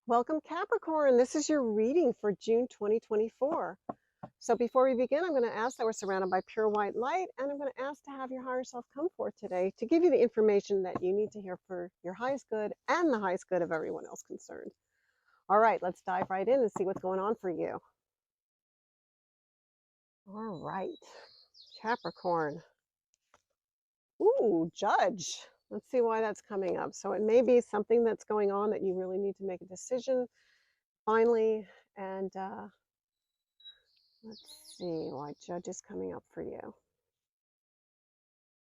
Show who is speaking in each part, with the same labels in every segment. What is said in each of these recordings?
Speaker 1: Welcome, Capricorn. This is your reading for June 2024. So before we begin, I'm going to ask that we're surrounded by pure white light, and I'm going to ask to have your higher self come forth today to give you the information that you need to hear for your highest good and the highest good of everyone else concerned. All right, let's dive right in and see what's going on for you. All right, Capricorn. Ooh, Judge. Let's see why that's coming up. So it may be something that's going on that you really need to make a decision finally, and let's see why Judge is coming up for you.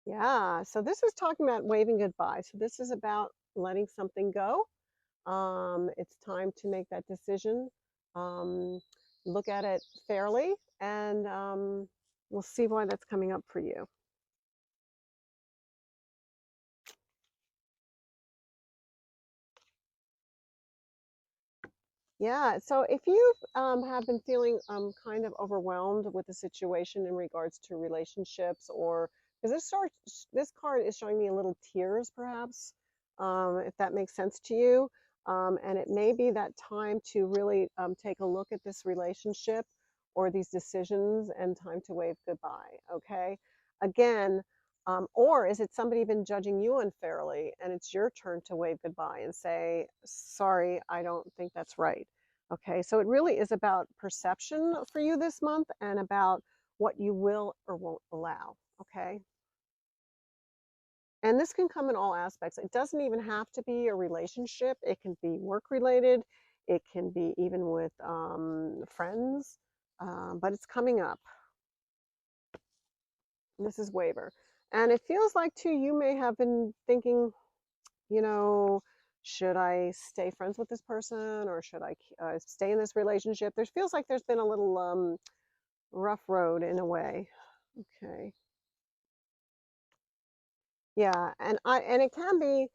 Speaker 1: Yeah, so this is talking about waving goodbye. So this is about letting something go. It's time to make that decision. Um, look at it fairly, and we'll see why that's coming up for you. Yeah, so if you have been feeling kind of overwhelmed with the situation in regards to relationships, or because this card is showing me a little tears, perhaps, if that makes sense to you, and it may be that time to really take a look at this relationship or these decisions, and time to wave goodbye. Okay, again. Or is it somebody been judging you unfairly and it's your turn to wave goodbye and say, sorry, I don't think that's right. Okay, so it really is about perception for you this month and about what you will or won't allow. Okay, and this can come in all aspects. It doesn't even have to be a relationship, it can be work related, it can be even with friends, but it's coming up. This is waiver. And it feels like, too, you may have been thinking, you know, should I stay friends with this person, or should I stay in this relationship? There feels like there's been a little rough road in a way. Okay. Yeah, and it can be,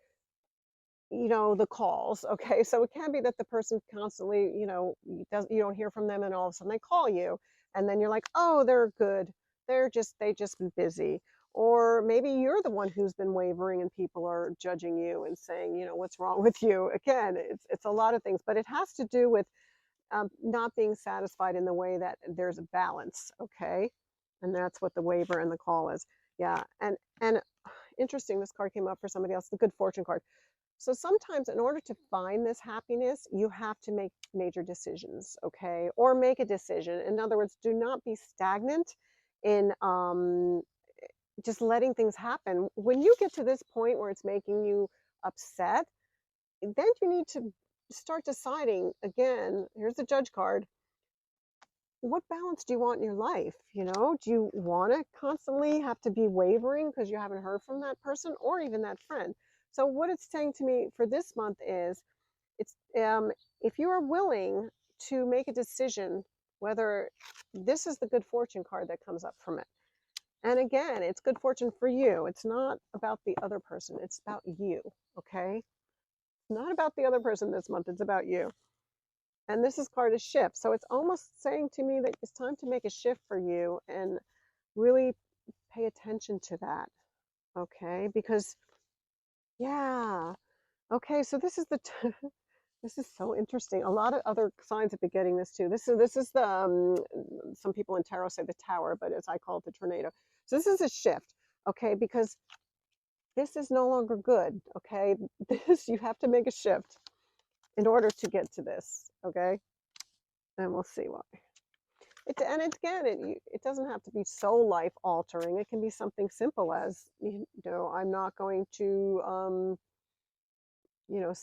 Speaker 1: the calls. Okay, so it can be that the person constantly, you don't hear from them, and all of a sudden they call you, and then you're like, oh, they're good. They just been busy. Or maybe you're the one who's been wavering, and people are judging you and saying, what's wrong with you? Again, it's a lot of things, but it has to do with not being satisfied in the way that there's a balance. Okay, and that's what the waiver and the call is. Yeah, and interesting, this card came up for somebody else, the good fortune card. So sometimes in order to find this happiness, you have to make major decisions, okay? Or make a decision. In other words, do not be stagnant in just letting things happen. When you get to this point where it's making you upset, then you need to start deciding again. Here's the Judge card. What balance do you want in your life? Do you want to constantly have to be wavering because you haven't heard from that person or even that friend? So what it's saying to me for this month is, it's if you are willing to make a decision, whether this is the good fortune card that comes up from it. And again, it's good fortune for you. It's not about the other person. It's about you. Okay. It's not about the other person this month. It's about you. And this is card a shift. So it's almost saying to me that it's time to make a shift for you and really pay attention to that. Okay. Because, yeah. Okay. So this is this is so interesting. A lot of other signs have been getting this too. This is the some people in tarot say the tower, but as I call it, the tornado. So this is a shift, okay? Because this is no longer good, okay? This, you have to make a shift in order to get to this, okay? And we'll see why. It doesn't have to be so life altering. It can be something simple as, I'm not going to you know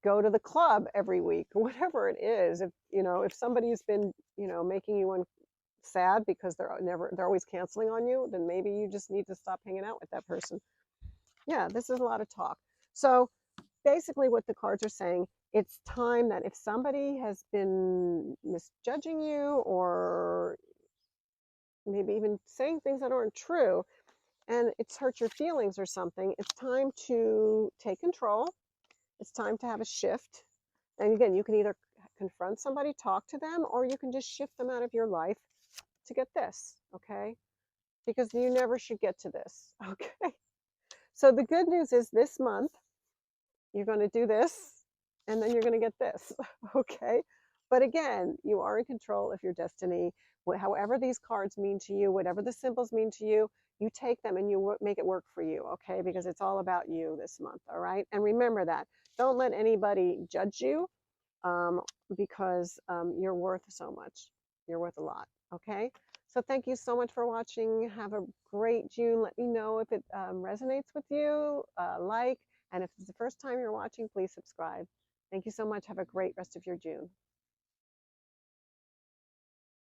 Speaker 1: go to the club every week, whatever it is. If somebody's been, making you sad because they're always canceling on you, then maybe you just need to stop hanging out with that person. Yeah, this is a lot of talk. So basically what the cards are saying, it's time that if somebody has been misjudging you, or maybe even saying things that aren't true, and it's hurt your feelings or something, it's time to take control. It's time to have a shift. And again, you can either confront somebody, talk to them, or you can just shift them out of your life to get this, okay? Because you never should get to this, okay? So the good news is this month, you're going to do this. and then you're going to get this. Okay. But again, you are in control of your destiny. However these cards mean to you, whatever the symbols mean to you, you take them and you make it work for you. Okay. Because it's all about you this month. All right. And remember that. Don't let anybody judge you, um, because you're worth so much. You're worth a lot. Okay. So thank you so much for watching. Have a great June. Let me know if it resonates with you. Like, and if it's the first time you're watching, please subscribe. Thank you so much. Have a great rest of your June.